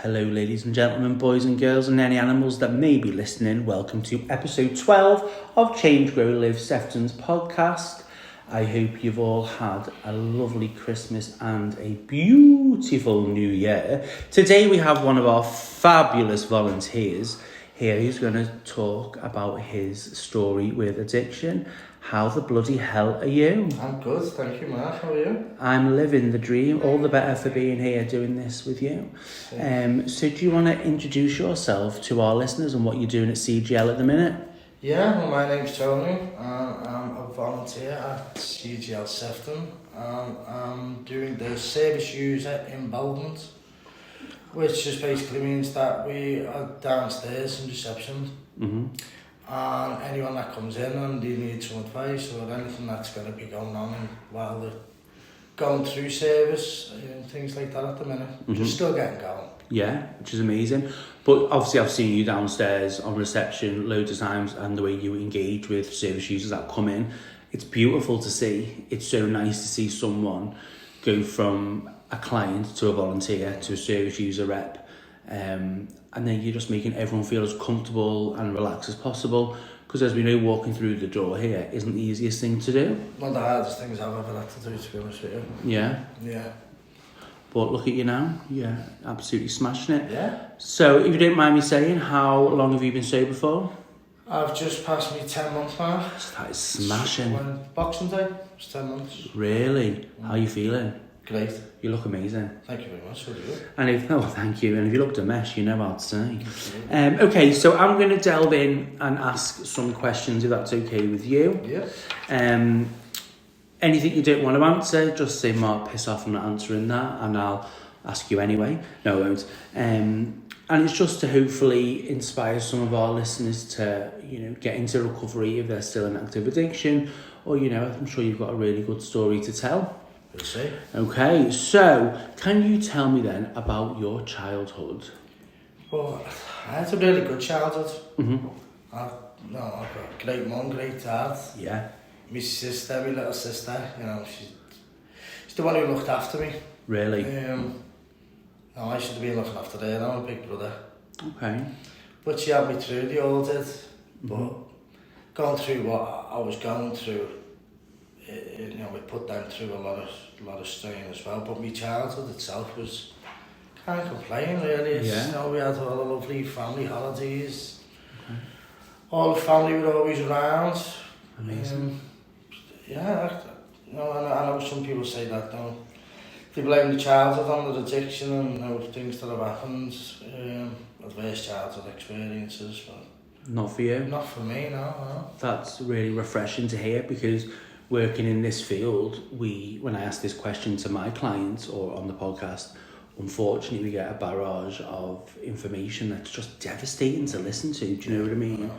Hello, ladies and gentlemen, boys and girls, and any animals that may be listening. Welcome to episode 12 of Change, Grow, Live Sefton's podcast. I hope you've all had a lovely Christmas and a beautiful New Year. Today we have one of our fabulous volunteers here who's going to talk about his story with addiction. How the bloody hell are you? I'm good, thank you, Mark. How are you? I'm living the dream. All the better for being here doing this with you. So do you want to introduce yourself to our listeners and what you're doing at CGL at the minute? Yeah, well, my name's Tony. I'm a volunteer at CGL Sefton. I'm doing the service user involvement, which just basically means that we are downstairs in reception. Mm-hmm. And anyone that comes in and they need some advice or anything that's going to be going on while they're going through service and things like that at the minute. Mm-hmm. Just still getting going. Yeah, which is amazing. But obviously I've seen you downstairs on reception loads of times, and the way you engage with service users that come in, it's beautiful to see. It's so nice to see someone go from a client to a volunteer to a service user rep. And then you're just making everyone feel as comfortable and relaxed as possible, because as we know, walking through the door here isn't the easiest thing to do. One of the hardest things I've ever had to do, to be honest with you. Yeah? Yeah. But look at you now, you're absolutely smashing it. Yeah. So if you don't mind me saying, how long have you been sober for? I've just passed me 10 months now. That is smashing. When Boxing Day, it's 10 months. Really? How are you feeling? Great. You look amazing. Thank you very much, so do you. And if, oh, thank you. And if you looked a mess, you know what to say. Okay, so I'm going to delve in and ask some questions, if that's okay with you. Yeah. Anything you don't want to answer, just say, Mark, piss off, I'm not answering that, and I'll ask you anyway. No, I won't. And it's just to hopefully inspire some of our listeners to, get into recovery if they're still in active addiction, or, I'm sure you've got a really good story to tell. We'll see. Okay, so can you tell me then about your childhood? Well, I had a really good childhood. Mm-hmm. I've got a great mum, great dad. Yeah. My sister, my little sister, she's the one who looked after me. Really? I should have been looking after her. I'm a big brother. Okay. But she had me through, they all did. Mm-hmm. But going through what I was going through, it put them through a lot of strain as well. But my childhood itself was, can't complain really. We had all the lovely family holidays. Okay. All the family were always around. Amazing. I know some people say that they blame the childhood on the addiction and things that have happened, adverse childhood experiences. But not for you? Not for me, no. That's really refreshing to hear, because working in this field, when I ask this question to my clients or on the podcast, unfortunately we get a barrage of information that's just devastating to listen to. Do you know what I mean?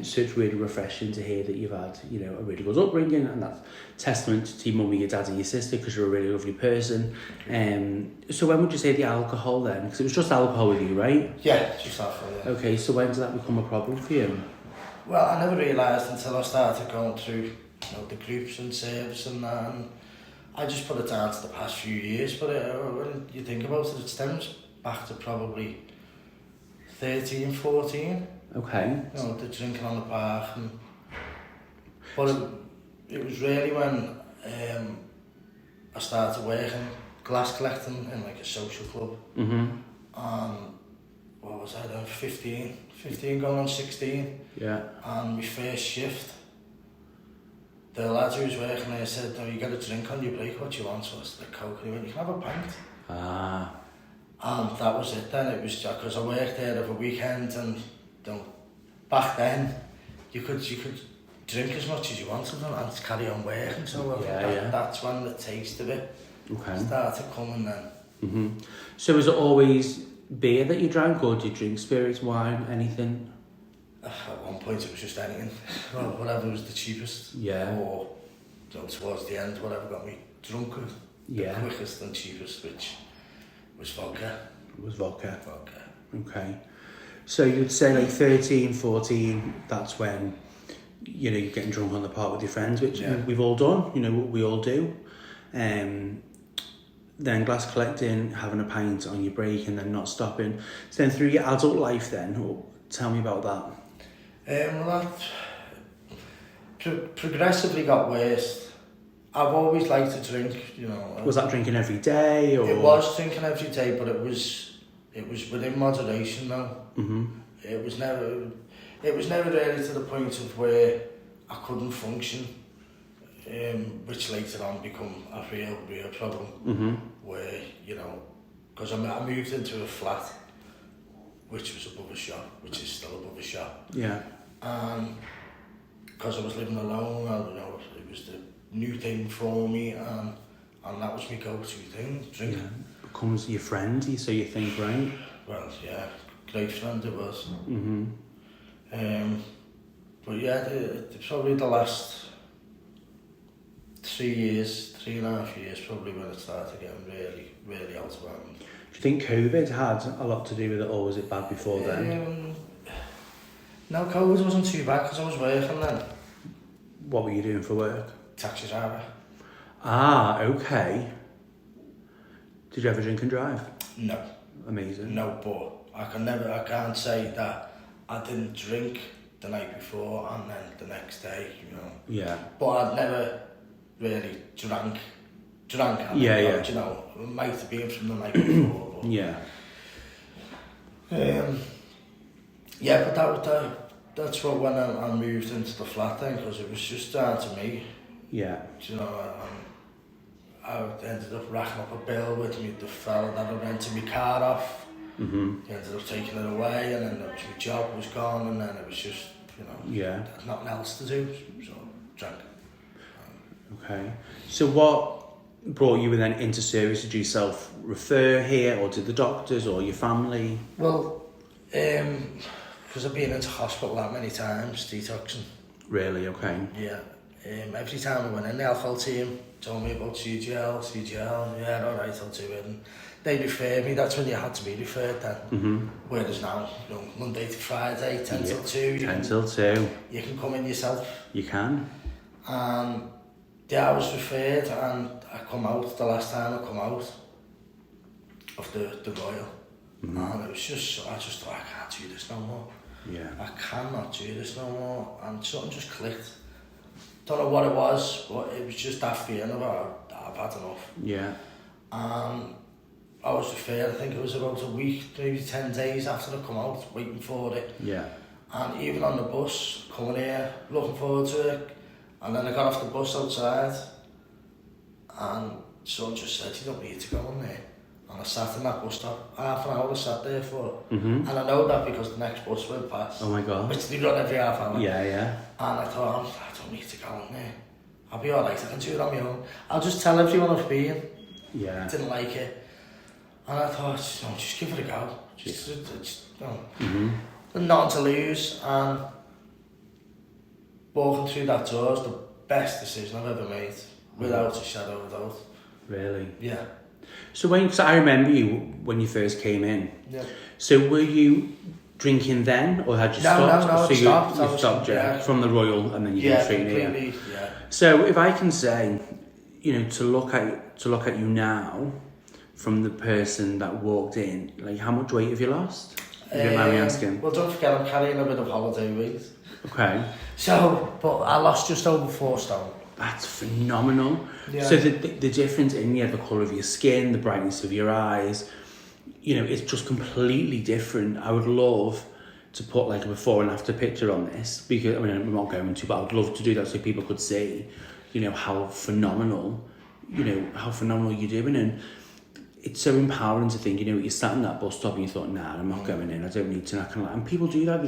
So it's really refreshing to hear that you've had, a really good upbringing, and that's testament to your mummy, your dad and your sister, because you're a really lovely person. So when would you say the alcohol then? Because it was just alcohol with you, right? Yeah, just alcohol, yeah. Okay, so when did that become a problem for you? Well, I never realised until I started going through the groups and service and that, and I just put it down to the past few years. But when you think about it, it stems back to probably 13, 14. Okay. The drinking on the park. But it was really when I started working glass collecting in like a social club. Mm-hmm. And what was I then? 15 going on 16. Yeah. And my first shift, the lad who was working there said, "No, you get a drink on your break, what you want?" So I said, "Coke." And he went, "You can have a pint." Ah. And that was it then. It was just because I worked there over a weekend, and back then you could drink as much as you wanted and carry on working. So that's when the taste of it started coming then. Mm-hmm. So was it always beer that you drank, or did you drink spirits, wine, anything? At one point it was just anything, whatever was the cheapest. Yeah. Or towards the end, whatever got me drunker, the quickest and cheapest, which was vodka. It was vodka. Okay. So you'd say like 13, 14, that's when, you're getting drunk on the park with your friends, which we've all done, we all do. then glass collecting, having a pint on your break, and then not stopping. So then through your adult life then, tell me about that. Well, that progressively got worse. I've always liked to drink, you know. Was that drinking every day? Or? It was drinking every day, but it was within moderation though. Mm-hmm. It was never really to the point of where I couldn't function, which later on become a real problem. Mm-hmm. Where, you know, because I moved into a flat which was above a shop, which is still above a shop. Yeah. And because I was living alone, you know, it was the new thing for me, and that was my go-to thing, drink. Yeah. Becomes your friend, so you think, right? Well, yeah, great friend it was. Mm-hmm. But yeah, probably the last 3.5 years, probably when it started getting really out of hand. Do you think COVID had a lot to do with it, or was it bad before then? No, COVID wasn't too bad because I was working then. What were you doing for work? Taxi driver. Ah, okay. Did you ever drink and drive? No. Amazing. No, but I can't say that I didn't drink the night before and then the next day, you know. Yeah. But I'd never really drank. Yeah. You know, it might have been from the night before. But, yeah. Yeah, but that's what when I moved into the flat then, because it was just down to me. Yeah. You know, I ended up racking up a bill with me, the fella that I rented my car off. Mm-hmm. He ended up taking it away, and then my job was gone, and then it was just, you know, yeah, there's nothing else to do, so drank. Okay. So what brought you then into service? Did you self-refer here, or did the doctors, or your family? Well, because I've been into hospital that many times, detoxing. Really? Okay. Yeah. Every time I went in, the alcohol team told me about CGL, yeah, alright, I'll do it. And they referred me, that's when you had to be referred then. Mm-hmm. Whereas now, you know, Monday to Friday, 10 till 2. 10 till 2. You can come in yourself. You can. Yeah, I was referred, and I come out, the last time I come out of the Royal. Mm-hmm. And it was just, I just thought, I can't do this no more. Yeah. I cannot do this no more. And something just clicked. Don't know what it was, but it was just that feeling of, I've had enough. Yeah. I was referred, I think it was about a week, maybe 10 days after I come out, waiting for it. Yeah. And even on the bus, coming here, looking forward to it. And then I got off the bus outside, and someone just said, you don't need to go in there. And I sat in that bus stop, half an hour I sat there for. Mm-hmm. And I know that because the next bus went past. Oh my God. Which they run every half hour. Yeah, yeah. And I thought, I don't need to go in there. I'll be alright, I can do it on my own. I'll just tell everyone I've been. Yeah. Didn't like it. And I thought, no, just give it a go. Just no. Mm-hmm. Nothing to lose. And walking through that door is the best decision I've ever made, without a shadow of a doubt. Really? Yeah. So cause I remember you when you first came in. Yeah. So were you drinking then, or had you stopped? No, so stopped. You stopped, yeah, from the Royal, and then you came straight here. Yeah. So if I can say, you know, to look at you now, from the person that walked in, like how much weight have you lost? If you don't mind me asking. Well, don't forget I'm carrying a bit of holiday weight. Okay. So, but I lost just over 4 stone. That's phenomenal. Yeah. So the difference in the colour of your skin, the brightness of your eyes, you know, it's just completely different. I would love to put like a before and after picture on this, because I mean I'm not going to, but I would love to do that so people could see, you know, how phenomenal you're doing. And it's so empowering to think, you know, you sat in that bus stop and you thought, nah, I'm not going in, I don't need to. And people do that.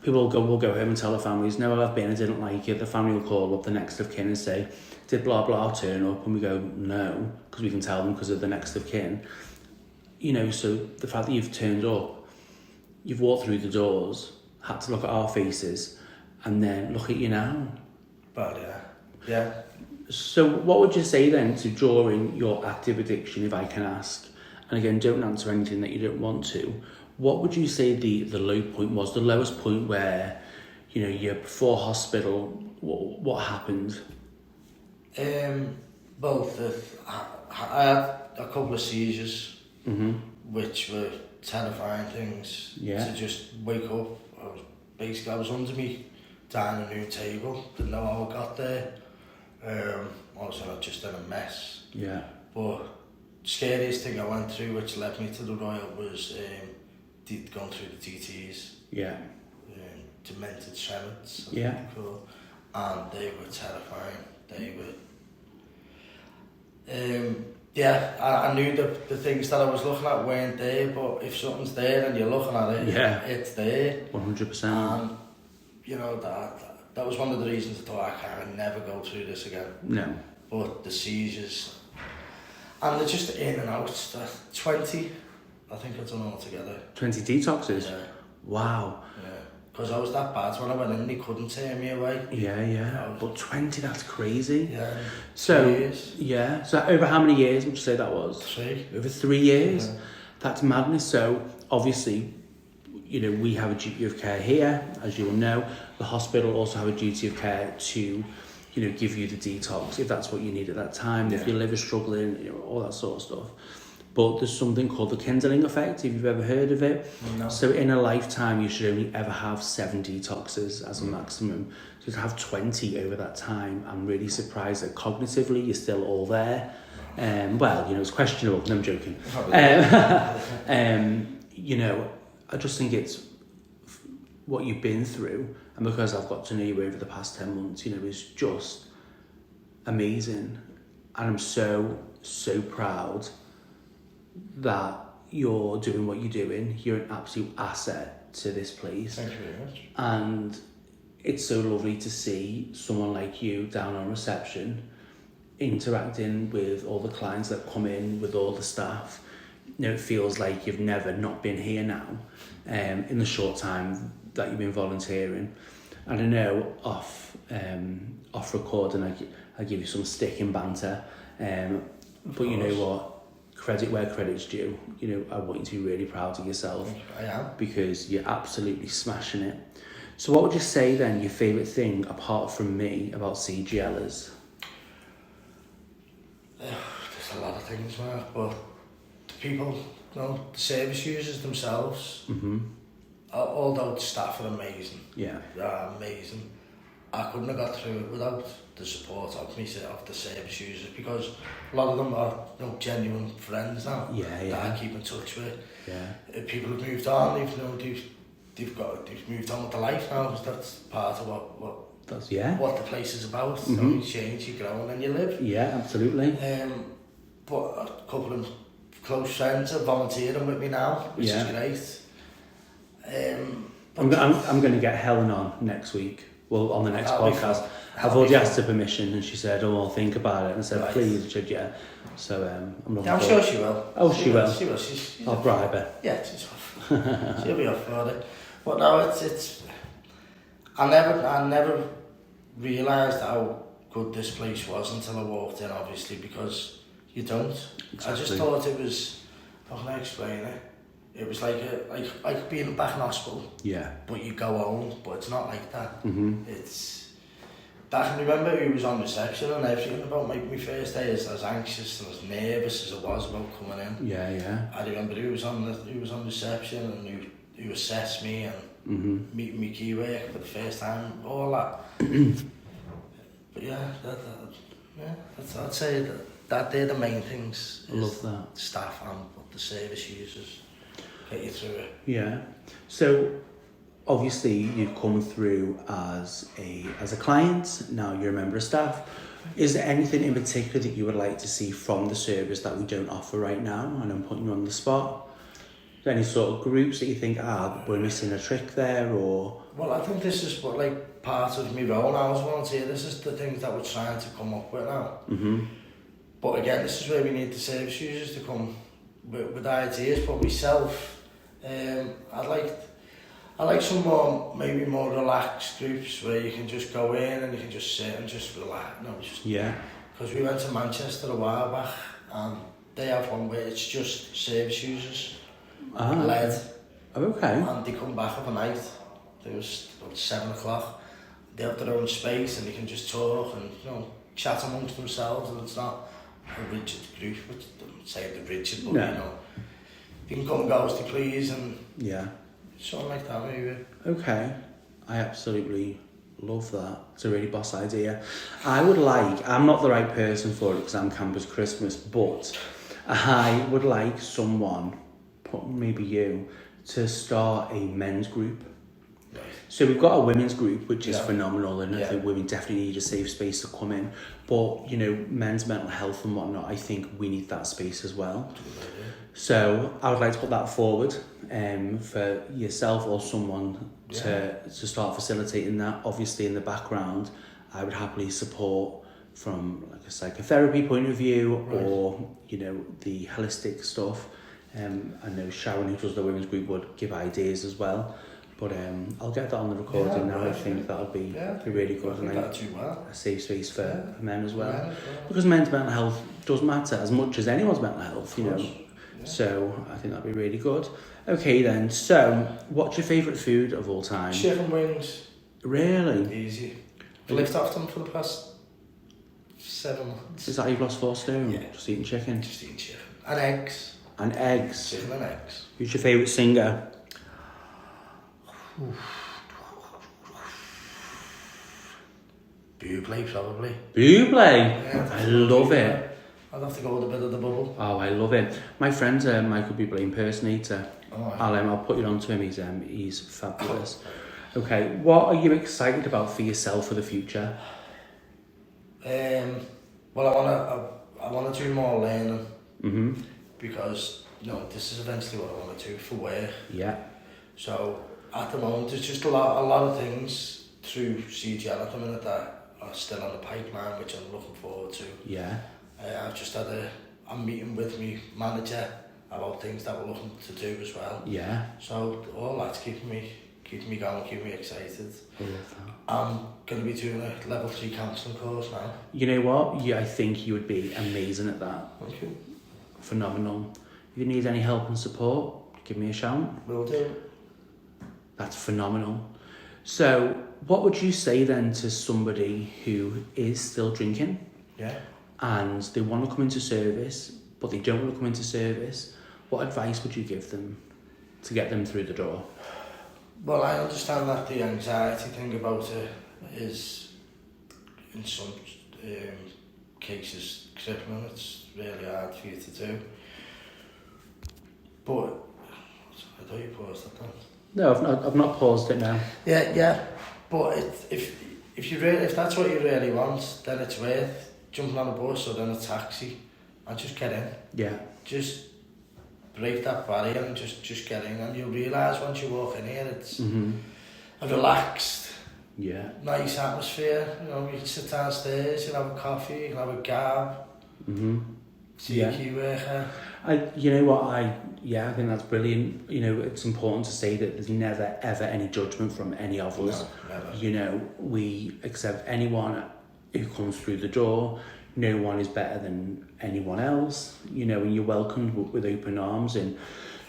People will go home and tell their families, no, I've been, I didn't like it. The family will call up the next of kin and say, did blah blah turn up? And we go, no, because we can tell them because of the next of kin. You know, so the fact that you've turned up, you've walked through the doors, had to look at our faces, and then look at you now. But yeah. So what would you say then to during your active addiction, if I can ask, and again, don't answer anything that you don't want to, what would you say the low point was, the lowest point where, you know, you're before hospital, what happened? Both. I had a couple of seizures, Mm-hmm. which were terrifying things. Yeah. To just wake up, I was under me dining room table, didn't know how I got there. I was just in a mess. Yeah. But scariest thing I went through, which led me to the Royal, was going through the TTs. Yeah. Demented tremors. Yeah. And they were terrifying. They were. I knew the things that I was looking at weren't there, but if something's there and you're looking at it, it's there. 100%. And you know that was one of the reasons I thought I can never go through this again. No. But the seizures, and they're just in and out. 20, I think I've done altogether. 20 detoxes? Yeah. Wow. Yeah. Because I was that bad when I went in, they couldn't turn me away. Yeah. But 20, that's crazy. Yeah. So, 3 years. Yeah. So over how many years would you say that was? 3. Over 3 years? Yeah. That's madness. So obviously, you know, we have a duty of care here, as you will know. The hospital also have a duty of care to, you know, give you the detox if that's what you need at that time. If your liver's struggling, you know, all that sort of stuff. But there's something called the kindling effect, if you've ever heard of it. No. So in a lifetime, you should only ever have 7 detoxes as a maximum. So to have 20 over that time, I'm really surprised that cognitively you're still all there. Well, you know, it's questionable. No, I'm joking. You know, I just think it's what you've been through, and because I've got to know you over the past 10 months, you know, is just amazing. And I'm so proud that you're doing what you're doing. You're an absolute asset to this place. Thank you very much. And it's so lovely to see someone like you down on reception interacting with all the clients that come in, with all the staff. You know, it feels like you've never not been here now, in the short time that you've been volunteering. And I know off recording, I give you some stick and banter, but you know what? Credit where credit's due. You know, I want you to be really proud of yourself. I am. Because you're absolutely smashing it. So what would you say then your favourite thing, apart from me, about CGL is? There's a lot of things, Mark, but the people, you know, the service users themselves, although the staff are amazing, they're amazing, I couldn't have got through it without the support of the service users, because a lot of them are, you know, genuine friends now that I keep in touch with. Yeah. People have moved on, they've moved on with their life now, because that's part of what the place is about. You know, you change, you grow, and then you live. Yeah, absolutely. But a couple of close friends are volunteering with me now, which is great. I'm going to get Helen on next week. Well, on the next podcast. I've already asked her permission, and she said, "Oh, I'll think about it." And I said, "Please, should you?" So I'm sure she will. Oh, she will. She will. She's I'll bribe her. Yeah, she'll be up for it. But no, it's. I never realised how good this place was until I walked in. Obviously, because you don't. Exactly. I just thought it was. How can I explain it? It was like being back in hospital. Yeah. But you go home, but it's not like that. It's. I can remember who was on reception and everything about my first day. As anxious and as nervous as I was about coming in. Yeah. I remember who was on reception and who assessed me and meeting me key work for the first time. All that. But yeah, I'd say that they're the main things. I love that. Staff and the service users get you through it. Yeah. So obviously you've come through as a client, now you're a member of staff. Is there anything in particular that you would like to see from the service that we don't offer right now? And I'm putting you on the spot. Is there any sort of groups that you think, we're missing a trick there, or? Well, I think this is what part of my role now as volunteer. This is the things that we're trying to come up with now. But again, this is where we need the service users to come with ideas. But myself, I like some maybe more relaxed groups where you can just go in and you can just sit and just relax. Because we went to Manchester a while back and they have one where it's just service users led. Okay. And they come back overnight. It was about 7 o'clock. They have their own space and they can just talk and chat amongst themselves, and it's not a rigid group, which doesn't say they're rigid, but No. you know, they can come and go as they please, and Yeah. something like that maybe. Okay. I absolutely love that. It's a really boss idea. I'm not the right person for it because I'm Campus Christmas, but I would like someone, maybe you, to start a men's group. Right. So we've got a women's group, which is Yeah. phenomenal, and I Yeah. think women definitely need a safe space to come in. But, you know, men's mental health and whatnot, I think we need that space as well. So I would like to put that forward for yourself or someone to start facilitating that. Obviously, in the background, I would happily support from like a psychotherapy point of view, or you know, the holistic stuff. I know Sharon, who does the women's group, would give ideas as well. But I'll get that on the recording now. I think that would be really good, and a safe space for men as well. Yeah, Because men's mental health does matter as much as anyone's mental health, you know. So I think that'd be really good. Okay then, so what's your favourite food of all time? Chicken wings. Really? Easy. I've lived off them for the past 7 months. Is that how you've lost 4 stone? Yeah. Just eating chicken? Just eating chicken. And eggs. And eggs? Chicken and eggs. Who's your favourite singer? Buble, probably. Buble? Yeah, I love it. I'd have to go with a bit of the bubble. Oh, I love it. My friend's a Michael Bublé impersonator. Oh, I'll put you on to him. He's fabulous. Okay, what are you excited about for yourself for the future? Well, I wanna do more learning. Mm-hmm. Because you know this is eventually what I want to do for work. Yeah. So at the moment, there's just a lot of things through CGL at the minute that are still on the pipeline, which I'm looking forward to. Yeah. I've just had a meeting with my manager about things that we're looking to do as well. Yeah. So all that's keeping me going, keeping me excited. I love that. I'm going to be doing a level 3 counselling course now. You know what? Yeah, I think you would be amazing at that. Thank you. Phenomenal. If you need any help and support, give me a shout. Will do. That's phenomenal. So, what would you say then to somebody who is still drinking Yeah. and they want to come into service, but they don't want to come into service? What advice would you give them to get them through the door? Well, I understand that the anxiety thing about it is, in some cases, crippling. It's really hard for you to do. But I thought you paused it then. No, I've not paused it now. Yeah. But if that's what you really want, then it's worth jumping on a bus or then a taxi and just get in. Yeah. Just break that barrier and just get in, and you'll realise once you walk in here, it's a relaxed, nice atmosphere. You know, you can sit downstairs, you can have a coffee, you can have a gab, see a key worker. I think that's brilliant. You know, it's important to say that there's never ever any judgment from any of us. No, never. You know, we accept anyone who comes through the door. No one is better than anyone else, you know, and you're welcomed with open arms. And,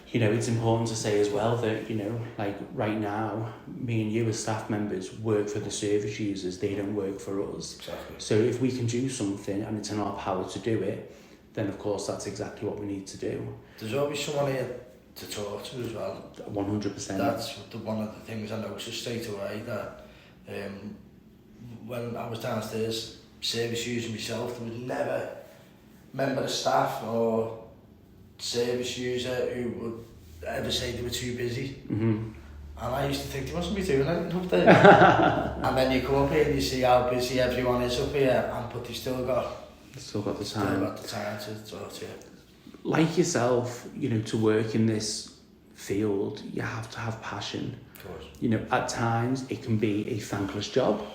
you know, it's important to say as well that, you know, like right now, me and you as staff members work for the service users, they don't work for us. Exactly. So if we can do something and it's in our power to do it, then of course that's exactly what we need to do. There's always someone here to talk to as well. 100%. That's one of the things I noticed straight away, that when I was downstairs service using myself, there was never a member of staff or service user who would ever say they were too busy. And I used to think they mustn't be doing anything up there. And then you come up here and you see how busy everyone is up here, but they've still got the time to talk to you. Like yourself, you know, to work in this field, you have to have passion. Of course. You know, at times it can be a thankless job,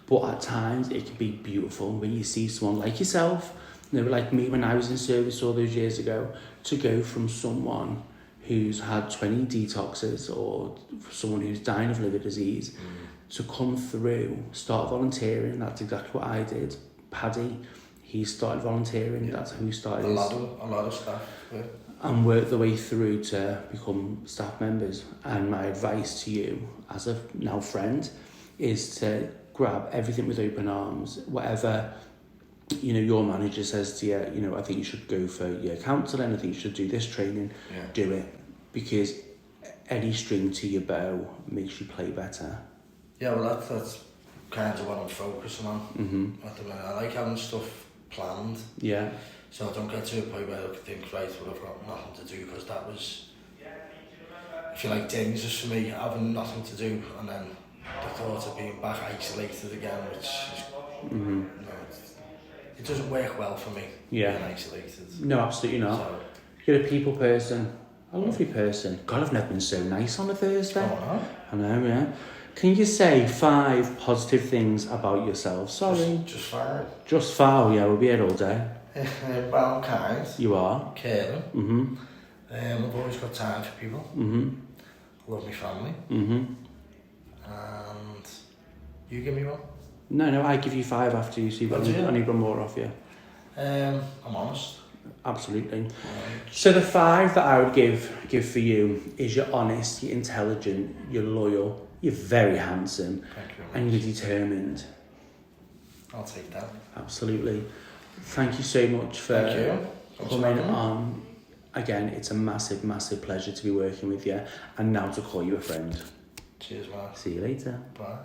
but at times it can be beautiful when you see someone like yourself, you know, like me when I was in service all those years ago, to go from someone who's had 20 detoxes or someone who's dying of liver disease to come through, start volunteering. That's exactly what I did. Paddy, he started volunteering. That's who started. A lot of staff. Yeah. And work their way through to become staff members. And my advice to you, as a now friend, is to grab everything with open arms. Whatever you know, your manager says to you, you know, I think you should go for your counselling, I think you should do this training, do it. Because any string to your bow makes you play better. Yeah, well that's kind of what I'm focusing on at the minute. I like having stuff planned. Yeah. So I don't get to a point where I think, right, well, I've got nothing to do, because that was, if you like, dangerous for me, having nothing to do, and then the thought of being back isolated again, which is, you know, it doesn't work well for me, being isolated. No, absolutely not. So, you're a people person, a lovely person. God, I've never been so nice on a Thursday. Oh, I know, yeah. Can you say 5 positive things about yourself? Sorry. Just 5. Just 5, yeah, we'll be here all day. Well, I'm kind. You are. Caring. I've always got time for people. Love my family. And you give me one? No, I give you 5 after you, so I need one more off you. I'm honest. Absolutely. So the 5 that I would give for you is you're honest, you're intelligent, you're loyal, you're very handsome, and you're determined. I'll take that. Absolutely. Thank you so much for coming on. Again, it's a massive, massive pleasure to be working with you, and now to call you a friend. Cheers, man. See you later. Bye.